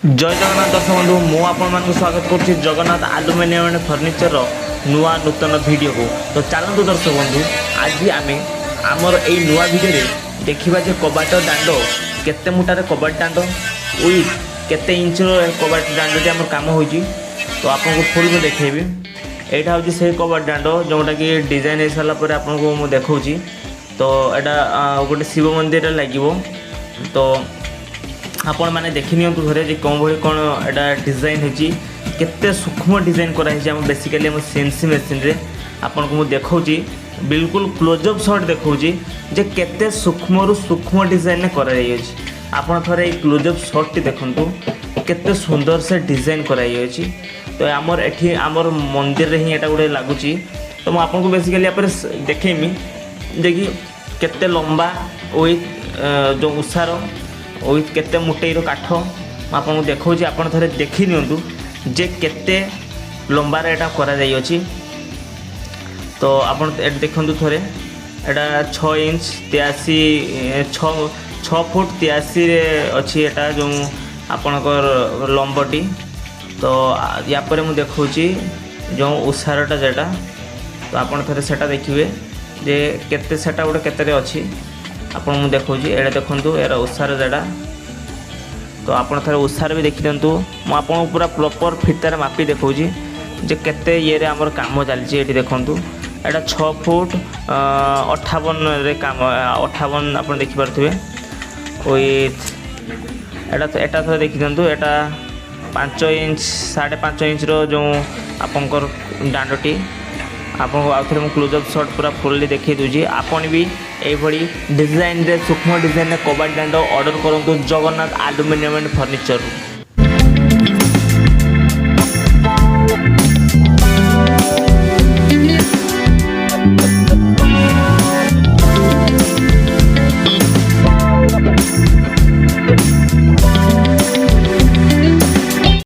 जय जगन्नाथ दर्शक बंधु मु आपको स्वागत करुच्ची जगन्नाथ आलुमिनियम एंड फर्निचर नुआ नूतन वीडियो को। तो चलतु दर्शक बंधु आज आम आमर यही नुआ वीडियो देखा जे कबाट दांड केते मुटार कबाट दांड विथ केते इंच कबाट दांडी आम कम हो। तो आपको फुल में देखेबी यहाँ हूँ से कबाट दांड जोटा कि डिजाइन हो सारापर आपको मुझे देखा। तो यहाँ गोटे शिव मंदिर लगे। तो आपण मैंने देखी नियंतु घरे जे कौन भाई कौन एटा डिजाइन होची केते सूक्ष्म डिजाइन कराई हम बेसिकली हम सीएनसी मशीन रे आपन को देखाऊँ बिल्कुल क्लोजअप शॉट देखाऊँ जे केते सूक्ष्म डिजाइन ने कराई अछि। आपण थरे ए क्लोजअप शॉट टी देखंतु केते सुंदर से डिजाइन कराई अछि। तो आमर एठी आमर मंदिर रे ही एटा गुडे लागुची। तो मैं आपन को बेसिकली यहाँ पर देखेमी जे कि केते लंबा विथ जो उसार विथ केते मुटेईर काठ आपको देखा। आपड़ थे देखी नियंतु जे केते लंबार एटा करा जाई अछि। तो आपन देखु थे एटा 6 इंच 6 फुट 83 रे अच्छी एटा जो आपणकर लंबटी। तो या पर मु देखुची जो उसारटा जेटा। तो आपन थे सेटा देखिए जे केते सेटा गोटे केते अच्छी आपन मु देखुची एटा देखंतु एरा उसार जेटा। तो आपन थरे उसार भी देखि दियंतु मु आपन पूरा प्रॉपर फितार मापी देखौची जे केते ये रे हमर काम चलची। एठी देखंतु एटा 6 फुट 58 रे काम 58 आपन देखि परथिबे विथ एटा थरे देखि दियंतु एटा 5 इंच 5.5 इंच रो जो आपनकर डांडटी आपको आउ थे क्लोजअप शॉट पूरा फुल्ली देखी दूसरी। आपन भी यही डिजाइन रे सूक्ष्म डिजाइन कबाट दांड ऑर्डर करूँ जगन्नाथ आलुमिनियम एंड फर्निचर।